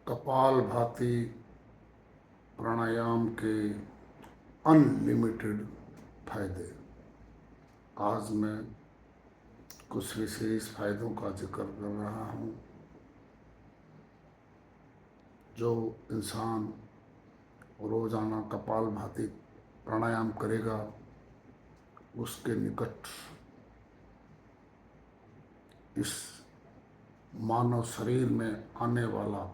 कपालभाति प्राणायाम के अनलिमिटेड फायदे। आज मैं कुछ विशेष फायदों का जिक्र कर रहा हूँ। जो इंसान रोजाना कपालभाति प्राणायाम करेगा उसके निकट इस मानव शरीर में आने वाला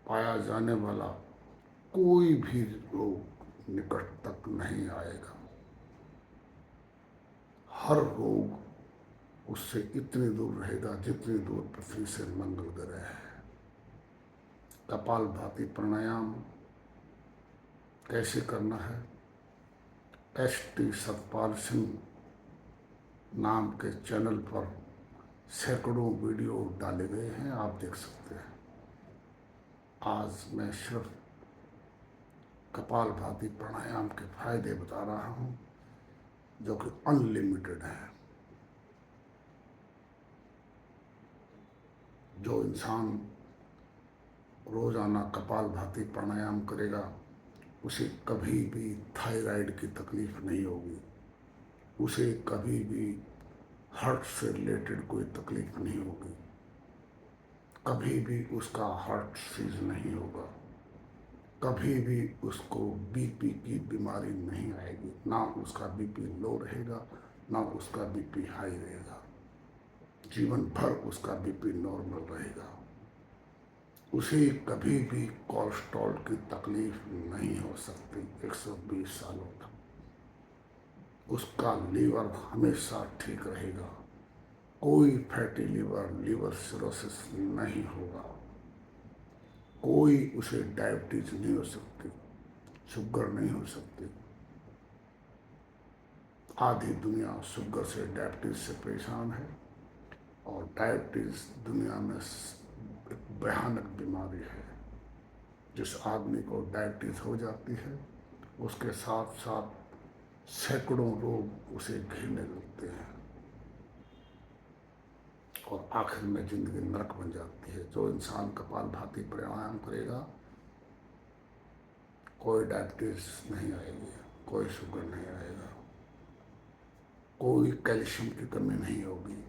पाया जाने वाला कोई भी रोग निकट तक नहीं आएगा। हर रोग उससे इतनी दूर रहेगा जितनी दूर पृथ्वी से मंगल ग्रह है। कपालभाति प्राणायाम कैसे करना है? एस.टी. सतपाल सिंह नाम के चैनल पर सैकड़ों वीडियो डाले गए हैं, आप देख सकते हैं। आज मैं सिर्फ कपालभाति प्राणायाम के फायदे बता रहा हूँ जो कि अनलिमिटेड है। जो इंसान रोजाना कपालभाति प्राणायाम करेगा उसे कभी भी थायराइड की तकलीफ नहीं होगी, उसे कभी भी हार्ट से रिलेटेड कोई तकलीफ नहीं होगी, कभी भी उसका हार्ट सीज नहीं होगा, कभी भी उसको बीपी की बीमारी नहीं आएगी। ना उसका बीपी लो रहेगा ना उसका बीपी हाई रहेगा, जीवन भर उसका बीपी नॉर्मल रहेगा। उसे कभी भी कोलेस्ट्रॉल की तकलीफ नहीं हो सकती 120 सालों तक। उसका लीवर हमेशा ठीक रहेगा, कोई फैटी लीवर सिरोसिस नहीं होगा, कोई उसे डायबिटीज नहीं हो सकती, शुगर नहीं हो सकती। आधी दुनिया शुगर से डायबिटीज से परेशान है और डायबिटीज दुनिया में एक भयानक बीमारी है। जिस आदमी को डायबिटीज हो जाती है उसके साथ साथ सैकड़ों रोग उसे घेरने लगते हैं और आखिर में जिंदगी नरक बन जाती है। जो इंसान कपालभाति प्राणायाम करेगा कोई डायबिटीज नहीं आएगी, कोई शुगर नहीं आएगा, कोई कैल्शियम की कमी नहीं होगी।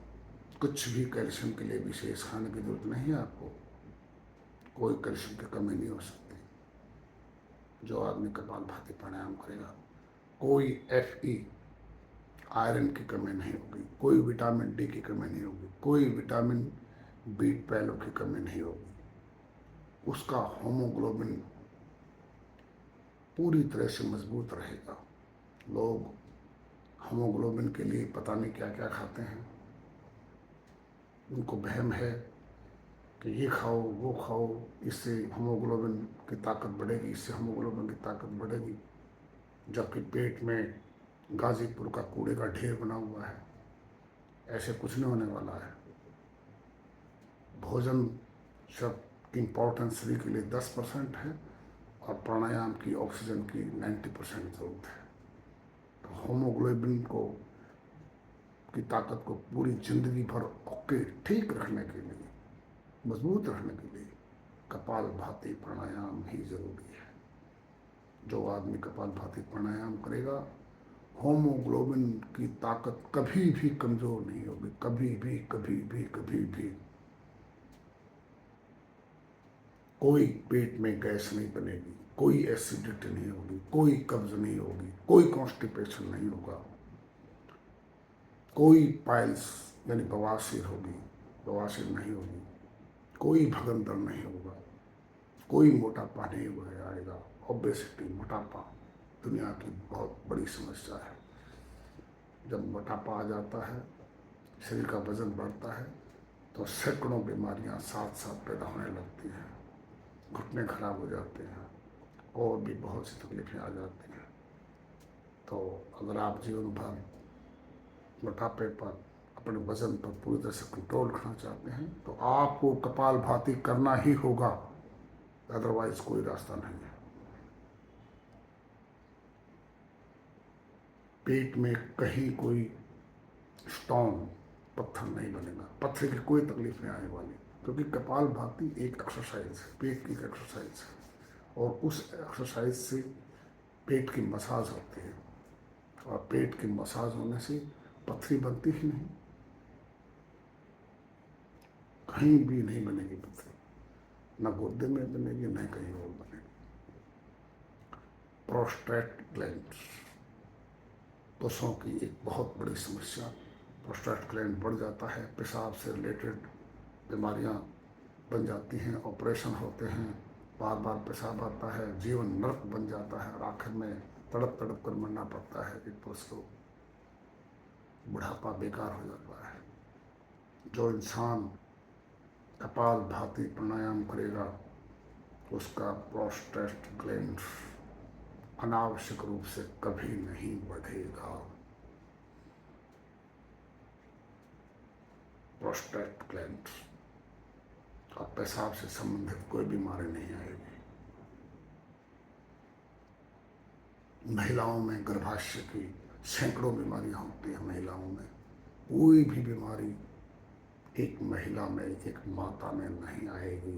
कुछ भी कैल्शियम के लिए विशेष खाने की जरूरत नहीं है आपको, कोई कैल्शियम की कमी नहीं हो सकती। जो आदमी कपालभाति प्राणायाम करेगा कोई Fe आयरन की कमी नहीं होगी, कोई विटामिन डी की कमी नहीं होगी, कोई विटामिन B12 की कमी नहीं होगी। उसका होमोग्लोबिन पूरी तरह से मजबूत रहेगा। लोग होमोग्लोबिन के लिए पता नहीं क्या क्या खाते हैं। उनको वहम है कि ये खाओ वो खाओ, इससे हीमोग्लोबिन की ताकत बढ़ेगी, इससे हीमोग्लोबिन की ताकत बढ़ेगी, जबकि पेट में गाजीपुर का कूड़े का ढेर बना हुआ है। ऐसे कुछ नहीं होने वाला है। भोजन सब इम्पोर्टेंस शरीर के लिए 10% है और प्राणायाम की ऑक्सीजन की 90% जरूरत है। तो होमोग्लोबिन को की ताकत को पूरी जिंदगी भर ओके ठीक रखने के लिए, मजबूत रखने के लिए कपालभाति प्राणायाम ही जरूरी है। जो आदमी कपालभाति प्राणायाम करेगा होमोग्लोबिन की ताकत कभी भी कमजोर नहीं होगी, कभी भी कभी भी कभी भी। कोई पेट में गैस नहीं बनेगी, कोई एसिडिटी नहीं होगी, कोई कब्ज नहीं होगी, कोई कॉन्स्टिपेशन नहीं होगा, कोई पाइल्स यानी बवासीर होगी, बवासीर नहीं होगी, कोई भगंदर नहीं होगा, कोई मोटापा नहीं आएगा। ओबेसिटी मोटापा दुनिया की बहुत बड़ी समस्या है। जब मोटापा आ जाता है, शरीर का वजन बढ़ता है तो सैकड़ों बीमारियां साथ साथ पैदा होने लगती हैं। घुटने खराब हो जाते हैं और भी बहुत सी तकलीफें आ जाती हैं। तो अगर आप जीवन भर मोटापे पर, अपने वजन पर पूरी तरह से कंट्रोल रखना चाहते हैं तो आपको कपालभाति करना ही होगा, अदरवाइज कोई रास्ता नहीं है। पेट में कहीं कोई स्टोन पत्थर नहीं बनेगा, पत्थर की कोई तकलीफ नहीं आने वाली। क्योंकि कपालभाति एक एक्सरसाइज है, पेट की एक्सरसाइज है, और उस एक्सरसाइज से पेट की मसाज होती है, और पेट की मसाज होने से पथरी बनती ही नहीं, कहीं भी नहीं बनेगी पथरी, न गुर्दे में बनेगी न कहीं और बनेगी। प्रोस्टेट ग्लैंड पुरुषों की एक बहुत बड़ी समस्या, प्रोस्टेट ग्लैंड बढ़ जाता है, पेशाब से रिलेटेड बीमारियां बन जाती हैं, ऑपरेशन होते हैं, बार बार पेशाब आता है, जीवन नरक बन जाता है, और आखिर में तड़प तड़प कर मरना पड़ता है एक पुरुष को, बुढ़ापा बेकार हो जाता है। जो इंसान कपालभाति प्राणायाम करेगा उसका प्रोस्टेट ग्लैंड अनावश्यक रूप से कभी नहीं बढ़ेगा। प्रोस्टेट ग्लैंड और पेशाब से संबंधित कोई बीमारी नहीं आएगी। महिलाओं में गर्भाशय की सैकड़ों बीमारियां होती हैं। महिलाओं में कोई भी बीमारी एक महिला में, एक माता में नहीं आएगी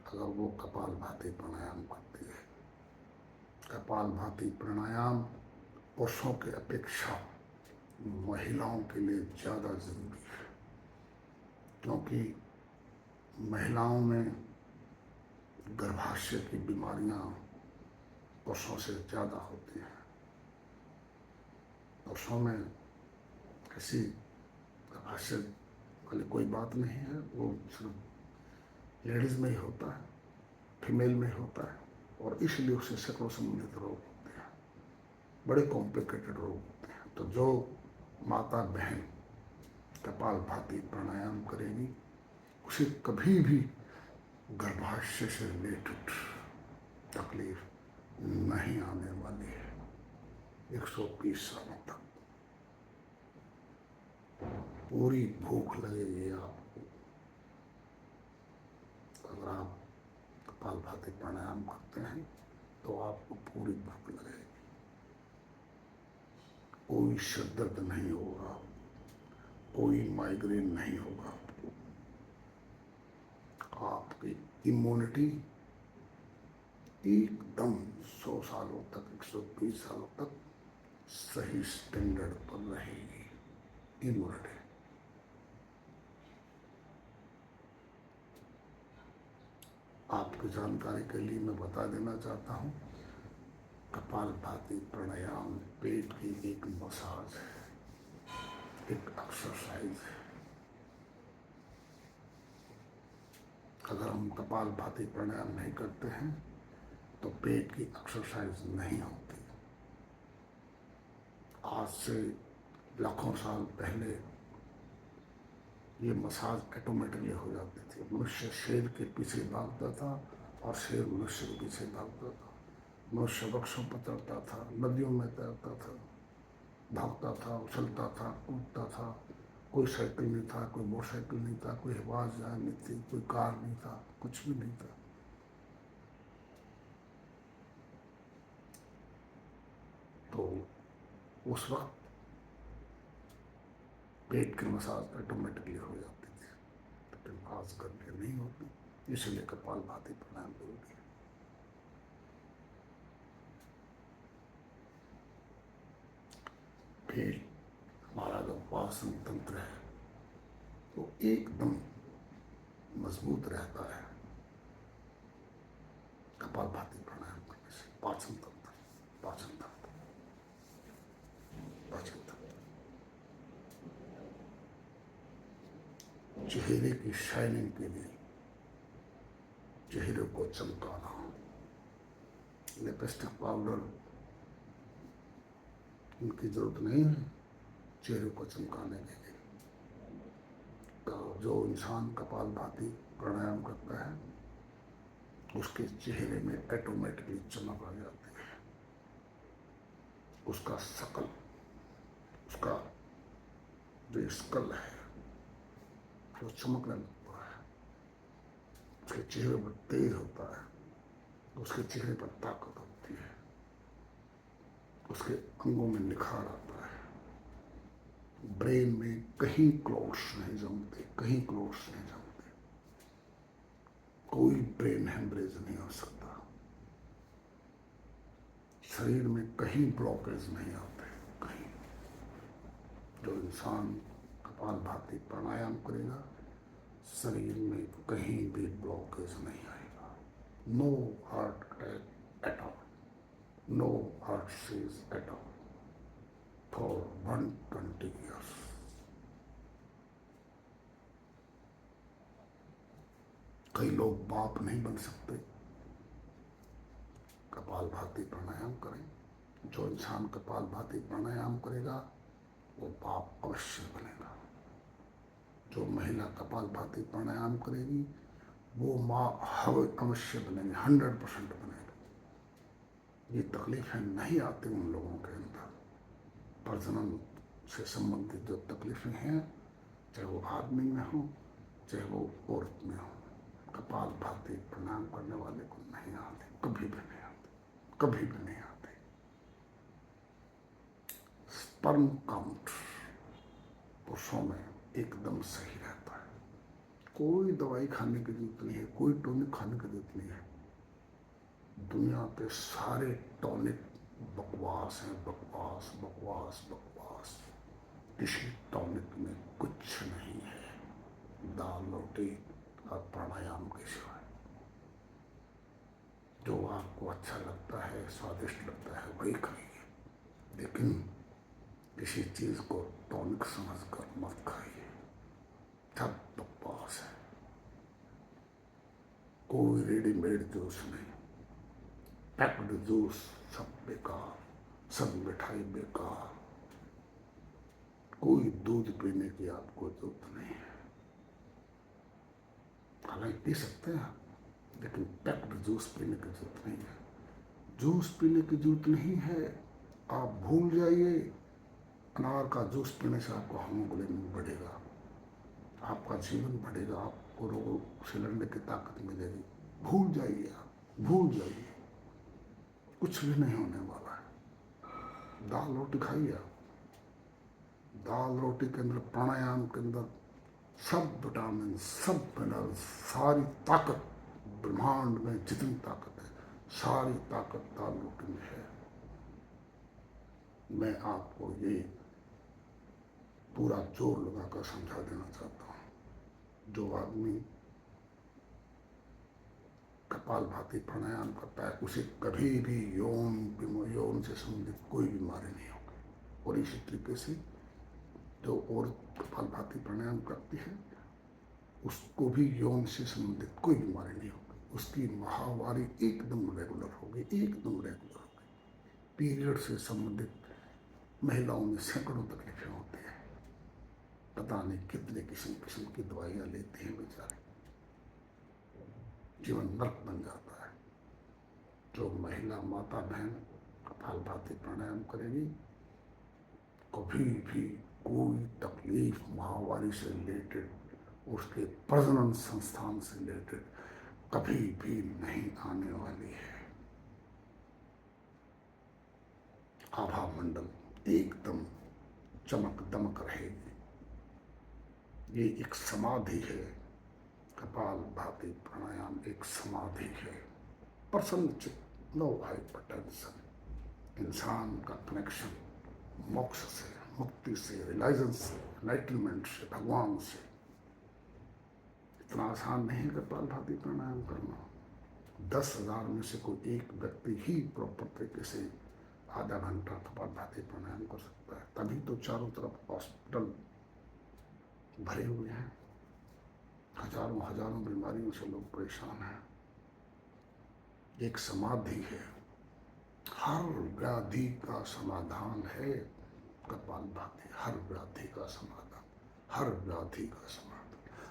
अगर वो कपालभाति प्राणायाम करती है। कपालभाति प्राणायाम पुरुषों की अपेक्षा महिलाओं के लिए ज़्यादा जरूरी है, क्योंकि महिलाओं में गर्भाशय की बीमारियां पुरुषों से ज़्यादा होती हैं। पुरुषों में ऐसी गर्भाशय वाली कोई बात नहीं है, वो सिर्फ लेडीज में ही होता है, फीमेल में ही होता है, और इसलिए उससे सैकड़ों संबंधित रोग होते हैं, बड़े कॉम्प्लिकेटेड रोग होते हैं। तो जो माता बहन कपालभाति प्राणायाम करेगी उसे कभी भी गर्भाशय से रिलेटेड तकलीफ नहीं आने वाली है 120 सालों तक। पूरी भूख लगेगी आपको अगर आप कपालभाति प्राणायाम करते हैं, तो आपको पूरी भूख लगेगी, कोई सिर दर्द नहीं होगा, कोई माइग्रेन नहीं होगा, आपकी इम्यूनिटी एकदम 100 सालों तक, 120 सालों तक सही स्टैंडर्ड पर रहेगी इम्यूनिटी। आपकी जानकारी के लिए मैं बता देना चाहता हूँ, कपालभाति प्राणायाम पेट की एक मसाज है, एक एक्सरसाइज है। अगर हम कपालभाति प्राणायाम नहीं करते हैं तो पेट की एक्सरसाइज नहीं होती। आज से लाखों साल पहले ये मसाज ऑटोमेटिकली हो जाती थी। मनुष्य शेर के पीछे भागता था और शेर मनुष्य के पीछे भागता था। मनुष्य वृक्षों पर चढ़ता था, नदियों में तैरता था, भागता था, उछलता था, कूदता था। कोई साइकिल नहीं था, कोई मोटरसाइकिल नहीं था, कोई हवाई जहाज नहीं थी, कोई कार नहीं था, कुछ भी नहीं था। तो उस वक्त पेट की मसाज ऑटोमेटिकली हो जाती थी, लेकिन आजकल ये नहीं होती, इसलिए कपालभाति प्राणायाम जरूरी है। पेट हमारा जो पाचन तंत्र है वो एकदम मजबूत रहता है कपालभाति प्राणायाम करने से। पाचन तंत्र, पाचन तंत्र, पाचन तंत्र। चेहरे की शाइनिंग के लिए चेहरे को चमकाना, लिपस्टिक पाउडर इनकी जरूरत नहीं है चेहरे को चमकाने के लिए। तो जो इंसान कपालभाति प्राणायाम करता है उसके चेहरे में ऑटोमेटिकली चमक आ जाती है, उसका शकल, उसका जो स्कल है वो चमकने लगता है, उसके चेहरे पर तेज होता है, उसके चेहरे पर ताकत होती है, उसके अंगों में निखार आता है, ब्रेन में कहीं क्लॉट्स नहीं जमते, कहीं क्लॉट्स नहीं जमते, कोई ब्रेन हेमरेज नहीं हो सकता, शरीर में कहीं ब्लॉकेज नहीं आते, कहीं। जो इंसान कपालभाति प्राणायाम करेगा शरीर में कहीं भी ब्लॉकेज नहीं आएगा। No heart attack at all, no heart seize at all for 120 years। कई लोग बाप नहीं बन सकते, कपालभाति प्राणायाम करें। जो इंसान कपालभाति प्राणायाम करेगा वो बाप अवश्य बनेगा। जो महिला कपालभाति प्राणायाम करेगी वो माँ अवश्य बनेगी, 100% बनेगी। ये तकलीफें नहीं आती उन लोगों के अंदर, प्रजनन से संबंधित जो तकलीफें हैं, चाहे वो आदमी में हो चाहे वो औरत में हो, कपालभाति प्राणायाम करने वाले को नहीं आते, कभी भी नहीं आते, कभी भी नहीं आते। स्पर्म काउंट पुरुषों में एकदम सही रहता है, कोई दवाई खाने की जरूरत नहीं है, कोई टॉनिक खाने की जरूरत नहीं है। दुनिया के सारे टॉनिक बकवास हैं, बकवास बकवास बकवास। किसी टॉनिक में कुछ नहीं है दाल रोटी और प्राणायाम के सिवाय। जो आपको अच्छा लगता है, स्वादिष्ट लगता है, वही खाइए, लेकिन किसी चीज को टॉनिक समझकर मत खाइए, सब बकवास है। कोई रेडीमेड जूस नहीं, पैक्ड जूस सब बेकार, सब मिठाई बेकार। कोई दूध पीने की आपको जरूरत नहीं है, हालांकि पी सकते हैं आप, लेकिन पैक्ड जूस पीने की जरूरत नहीं है। जूस पीने की जरूरत नहीं है, आप भूल जाइए। अनार का जूस पीने से आपको हीमोग्लोबिन बढ़ेगा, आपका जीवन बढ़ेगा, आपको रोग से लड़ने की ताकत मिलेगी। भूल जाइए, आप भूल जाइए, कुछ भी नहीं होने वाला है। दाल रोटी खाइए आप, दाल रोटी के अंदर, प्राणायाम के अंदर सब विटामिन, सब मिनरल, सारी ताकत, ब्रह्मांड में जितनी ताकत है सारी ताकत दाल रोटी में है। मैं आपको ये पूरा जोर लगाकर समझा देना चाहता हूँ। जो आदमी कपालभाति प्राणायाम करता है उसे कभी भी यौन से संबंधित कोई बीमारी नहीं होगी। और इसी तरीके से जो औरत कपालभाति प्राणायाम करती है उसको भी यौन से संबंधित कोई बीमारी नहीं होगी। उसकी माहवारी एकदम रेगुलर होगी, एकदम रेगुलर होगी। पीरियड से संबंधित महिलाओं में सैकड़ों तकलीफें होती है, पता नहीं कितने किस्म किस्म की दवाइयाँ लेते हैं बेचारे, जीवन नरक बन जाता है। जो महिला माता बहन कपालभाति प्राणायाम करेगी कभी भी कोई तकलीफ माहवारी से रिलेटेड, उसके प्रजनन संस्थान से रिलेटेड कभी भी नहीं आने वाली है। आभा मंडल एकदम चमक दमक रहेगी। ये एक समाधि है, कपालभाति प्राणायाम एक समाधि है। प्रसन्न चित्त, नो हाइपरटेंशन, इंसान का कनेक्शन मोक्ष से, मुक्ति से, रियलाइजेशन से, एनलाइटनमेंट से, भगवान से। इतना आसान नहीं है कपालभाति प्राणायाम करना। 10,000 में से कोई एक व्यक्ति ही प्रॉपर तरीके से आधा घंटा कपालभाति प्राणायाम कर सकता है। तभी तो चारों तरफ हॉस्पिटल भरे हुए हैं, हजारों हजारों बीमारियों से लोग परेशान हैं। एक समाधि है, हर व्याधि का समाधान है कपालभाति, हर व्याधि का समाधान, हर व्याधि का समाधान,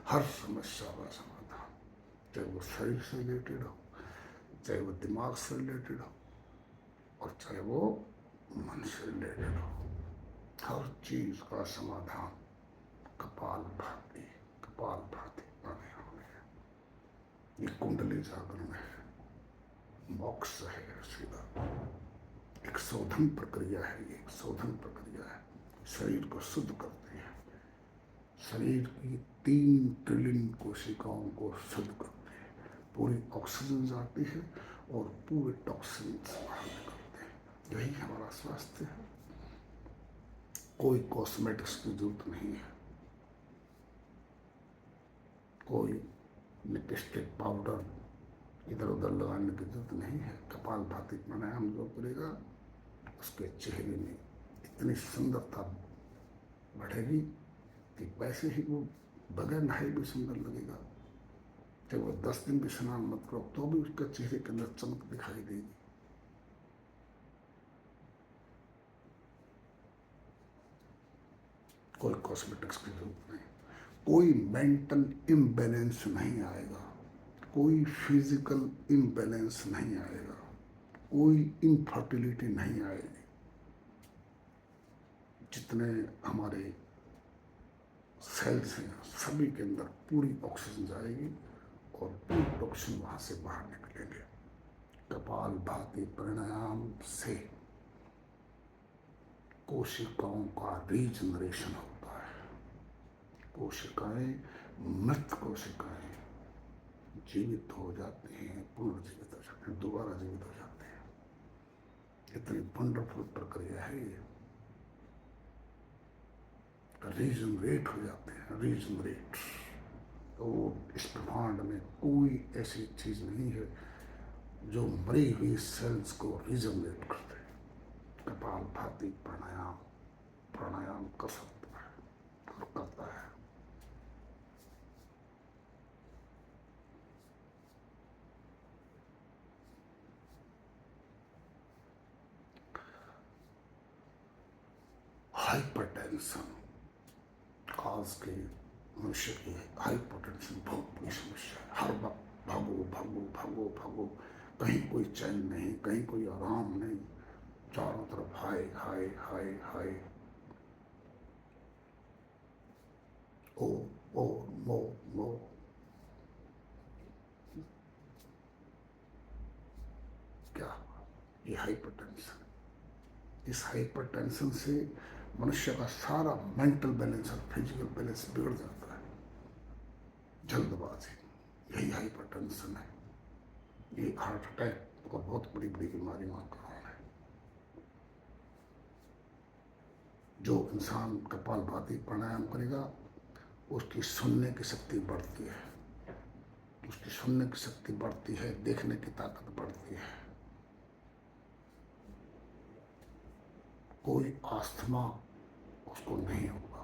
हर समस्या का समाधान, चाहे वो शरीर से रिलेटेड हो, चाहे वो दिमाग से रिलेटेड हो, और चाहे वो मन से रिलेटेड हो, हर चीज का समाधान कपालभाति प्राणायाम है। ये कुंडली जागरण है, मोक्ष है, सीधा एक शोधन प्रक्रिया है। ये एक शोधन प्रक्रिया है, शरीर को शुद्ध करते हैं। शरीर की 3 ट्रिलियन कोशिकाओं को शुद्ध करते हैं, पूरी ऑक्सीजन जाती है और पूरे टॉक्सिन्स बाहर निकलते हैं। यही हमारा स्वास्थ्य है। कोई कॉस्मेटिक्स की जरूरत नहीं है, कोई लिपस्टिक पाउडर इधर उधर लगाने की जरूरत नहीं है। कपालभाति प्राणायाम जो करेगा उसके चेहरे में इतनी सुंदरता बढ़ेगी कि वैसे ही वो बगैर नहाए भी सुंदर लगेगा। जब वो 10 दिन भी स्नान मत करो तो भी उसके चेहरे के अंदर चमक दिखाई देगी। कोई कॉस्मेटिक्स की जरूरत नहीं, कोई मेंटल इम्बैलेंस नहीं आएगा, कोई फिजिकल इम्बैलेंस नहीं आएगा, कोई इनफर्टिलिटी नहीं आएगी। जितने हमारे सेल्स हैं सभी के अंदर पूरी ऑक्सीजन जाएगी और पूरी टॉक्सिन वहां से बाहर निकलेंगे। कपालभाति प्राणायाम से कोशिकाओं का रीजनरेशन होता है। कोशिकाएं, मृत कोशिकाएं जीवित हो जाती हैं, पुनर्जीवित हो जाते हैं, दोबारा जीवित हो जाते हैं। इतनी वंडरफुल प्रक्रिया है ये। रीजनरेट हो जाते हैं, रीजनरेट। तो इस ब्रह्मांड में कोई ऐसी चीज नहीं है जो मरी हुई सेल्स को रीजनरेट कर दे। कपालभाति प्राणायाम प्राणायाम कर सकता है और करता है। हाइपरटेंशन आज के मनुष्य की हाइपरटेंशन बहुत बड़ी समस्या है। हर वक्त भागो भागो भागो भागो, कहीं कोई चैन नहीं, कहीं कोई आराम नहीं, चारों तरफ हाय हाय हाय हाय, ओ ओ मो मो। क्या ये हाइपरटेंशन? इस हाइपरटेंशन से मनुष्य का सारा मेंटल बैलेंस और फिजिकल बैलेंस बिगड़ जाता है। जल्दबाजी, यही हाइपरटेंशन है। ये हार्ट अटैक और बहुत बड़ी बड़ी बीमारियों का कारण है। जो इंसान कपालभाति प्राणायाम करेगा उसकी सुनने की शक्ति बढ़ती है, उसकी सुनने की शक्ति बढ़ती है, देखने की ताकत बढ़ती है। कोई आस्थमा उसको नहीं होगा,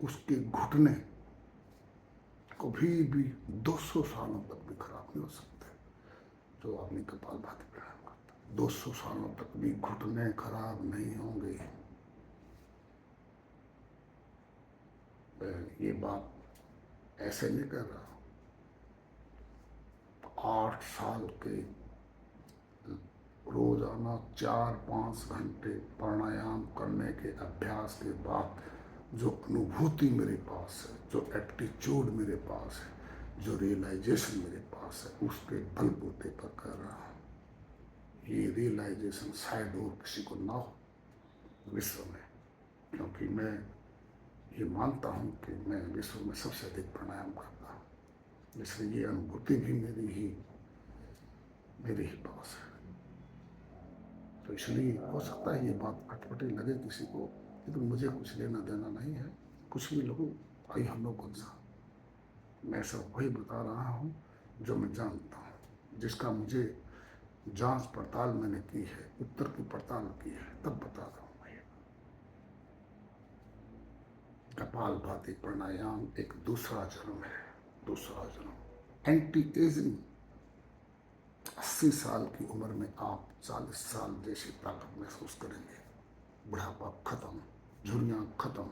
उसके घुटने कभी भी 200 सालों तक भी खराब नहीं हो सकते। जो आदमी कपालभाति प्राणायाम करता है 200 सालों तक भी घुटने खराब नहीं होंगे। ये बात ऐसे नहीं कर रहा। 8 साल के रोजाना 4-5 घंटे प्राणायाम करने के अभ्यास के बाद जो अनुभूति मेरे पास है, जो एप्टीट्यूड मेरे पास है, जो रियलाइजेशन मेरे पास है, उसके बलबूते पर कर रहा हूँ। ये रियलाइजेशन शायद और किसी को ना हो विश्व में, क्योंकि मैं ये मानता हूँ कि मैं विश्व में सबसे अधिक प्राणायाम करता हूँ, इसलिए ये अनुभूति भी मेरे ही पास है। तो इसलिए हो सकता है ये बात अटपटी लगे किसी को, लेकिन मुझे कुछ लेना देना नहीं है। कुछ भी लोगों, आई हम लोग कौन सा, मैं सब वही बता रहा हूँ जो मैं जानता हूँ, जिसका मुझे जांच पड़ताल मैंने की है, उत्तर की पड़ताल की है, तब बता रहा हूँ। कपालभाति प्राणायाम एक दूसरा जन्म है, दूसरा जन्म। एंटी एजिंग, 80 साल की उम्र में आप 40 साल जैसी ताकत महसूस करेंगे। बुढ़ापा खत्म, झुर्रियां खत्म,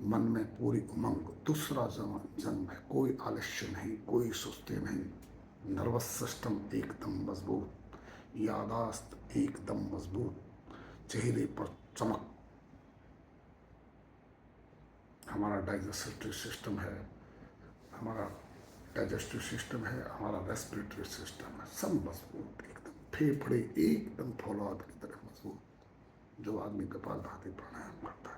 मन में पूरी उमंग। दूसरा जन्म है, कोई आलस्य नहीं, कोई सुस्ती नहीं, नर्वस सिस्टम एकदम मजबूत, यादाश्त एकदम मजबूत, चेहरे पर चमक। हमारा डाइजेस्टिव सिस्टम है, हमारा डाइजेस्टिव सिस्टम है, हमारा रेस्पिरेटरी सिस्टम है, सब मजबूत एकदम। फेफड़े एकदम फौलाद की तरह मजबूत। जो आदमी कपालभाति प्राणायाम करता है।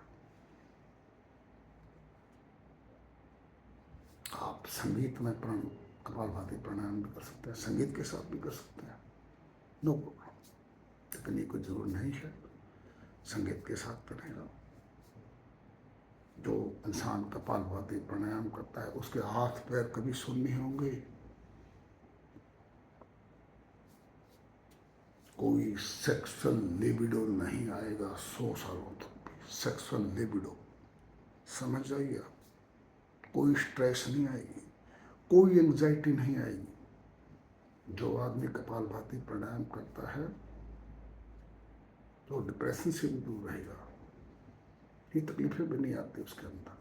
आप संगीत में कपालभाति प्राणायाम भी कर सकते हैं, संगीत के साथ भी कर सकते हैं, नो प्रॉब्लम। इतनी कोई जरूर नहीं है संगीत के साथ करेगा। जो इंसान कपालभाति प्राणायाम करता है उसके हाथ पैर कभी सुन्न नहीं होंगे, कोई सेक्सुअल लिबिडो नहीं आएगा 100 सालों तक भी। सेक्सुअल लिबिडो, समझ जाइए आप, कोई स्ट्रेस नहीं आएगी, कोई एंग्जाइटी नहीं आएगी। जो आदमी कपालभाति प्राणायाम करता है तो डिप्रेशन से भी दूर रहेगा, ये तकलीफें भी नहीं आती उसके अंदर।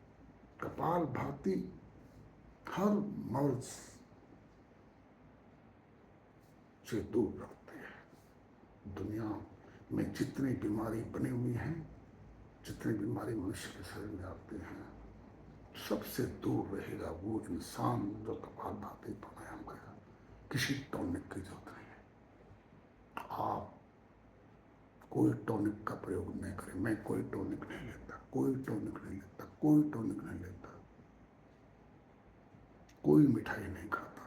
कपालभाति हर मर्ज से दूर रखते हैं। दुनिया में जितनी बीमारी बनी हुई हैं, जितनी बीमारी मनुष्य के शरीर में आती हैं, सबसे दूर रहेगा वो इंसान जो कपालभाति प्राणायाम करेगा। किसी टॉनिक की जरूरत नहीं है। आप कोई टॉनिक का प्रयोग नहीं करें। मैं कोई टॉनिक नहीं लेता, कोई टॉनिक नहीं लेता, कोई टॉनिक नहीं लेता, कोई मिठाई नहीं खाता,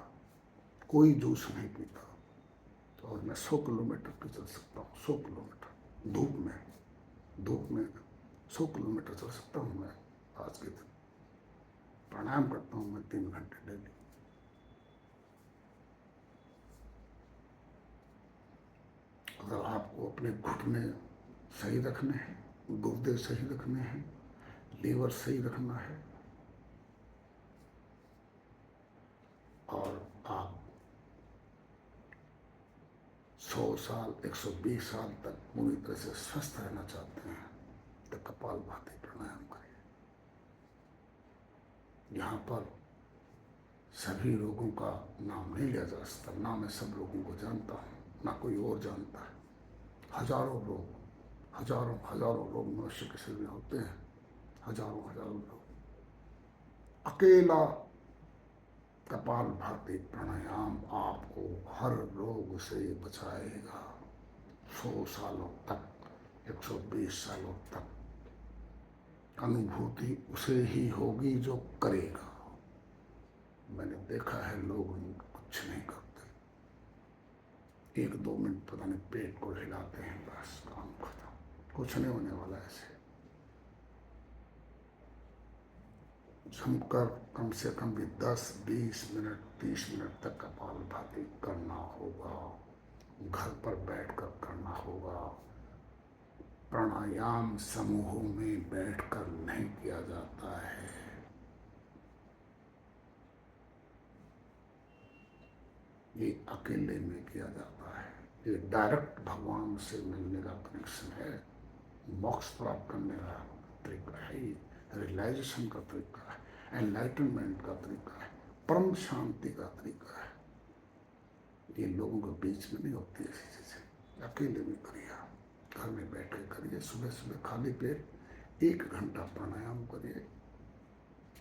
कोई जूस नहीं पीता। तो और मैं 100 किलोमीटर पे चल सकता हूँ, 100 किलोमीटर धूप में 100 किलोमीटर चल सकता हूँ मैं आज के दिन। प्राणायाम करता हूँ मैं 3 घंटे डेली। अगर आपको अपने घुटने सही रखने हैं, गुर्दे सही रखने हैं, लीवर सही रखना है, और आप 100 साल 120 साल तक पूरी तरह से स्वस्थ रहना चाहते हैं तो कपालभाति प्राणायाम करिए। यहाँ पर सभी रोगों का नाम नहीं लिया जा सकता, ना मैं सब रोगों को जानता हूँ, ना कोई और जानता है। हजारों लोग मनुष्य के शरीर में होते हैं, हजारों लोग। अकेला कपालभाति प्राणायाम आपको हर रोग से बचाएगा 100 सालों तक, 120 सालों तक। अनुभूति उसे ही होगी जो करेगा। मैंने देखा है लोग कुछ नहीं करते, 1-2 मिनट पता नहीं पेट को हिलाते हैं, बस काम खत्म, कुछ नहीं होने वाला। ऐसे जमकर कम से कम भी 10-20 मिनट 30 मिनट तक कपालभाति करना होगा। घर पर बैठकर करना होगा। प्राणायाम समूहों में बैठकर नहीं किया जाता है। ये अकेले में किया जाता है। ये डायरेक्ट भगवान से मिलने का कनेक्शन है, मोक्ष प्राप्त करने का तरीका है, रियलाइजेशन का तरीका है, एनलाइटनमेंट का तरीका है, परम शांति का तरीका है। ये लोगों के बीच में नहीं होती ऐसी चीजें। अकेले में करिए, घर में बैठ के करिए। सुबह सुबह खाली पेट 1 घंटा प्राणायाम करिए,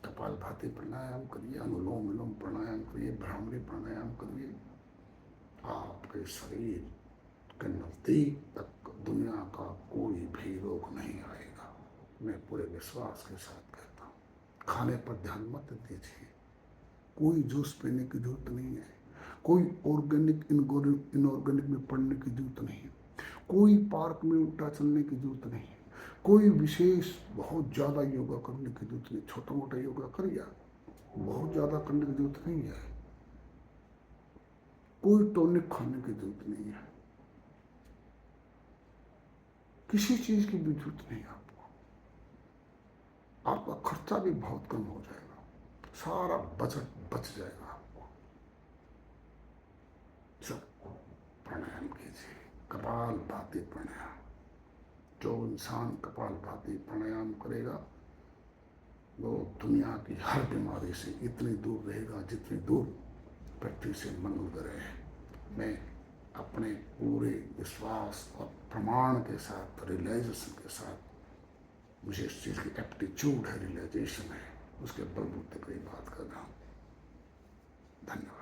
कपालभाति प्राणायाम करिए, अनुलोम विलोम प्राणायाम करिए, भ्रामरी प्राणायाम करिए। आपके शरीर के नजदीक तक दुनिया का कोई भी रोग नहीं आएगा। मैं पूरे विश्वास के साथ कहता हूँ। खाने पर ध्यान मत दीजिए, कोई जूस पीने की जरूरत नहीं है, कोई ऑर्गेनिक इनऑर्गेनिक में पढ़ने की जरूरत नहीं है, कोई पार्क में उल्टा चलने की जरूरत नहीं है, कोई विशेष बहुत ज़्यादा योगा करने की जरूरत नहीं। छोटा मोटा योगा करिए, बहुत ज़्यादा करने की जरूरत नहीं है। कोई टॉनिक खाने की जरूरत नहीं है, किसी चीज की भी जरूरत नहीं आपको। आपका खर्चा भी बहुत कम हो जाएगा, सारा बजट बच जाएगा आपको। सब प्राणायाम कीजिए, कपालभाति प्राणायाम। जो इंसान कपालभाति प्राणायाम करेगा वो दुनिया की हर बीमारी से इतनी दूर रहेगा जितनी दूर पृथ्वी से मंगल ग्रह है। मैं अपने पूरे विश्वास और प्रमाण के साथ, रियलाइजेशन के साथ, मुझे इस चीज़ की एप्टीट्यूड है, रियलाइजेशन है, उसके बलबूते पर बात कर रहा हूँ। धन्यवाद।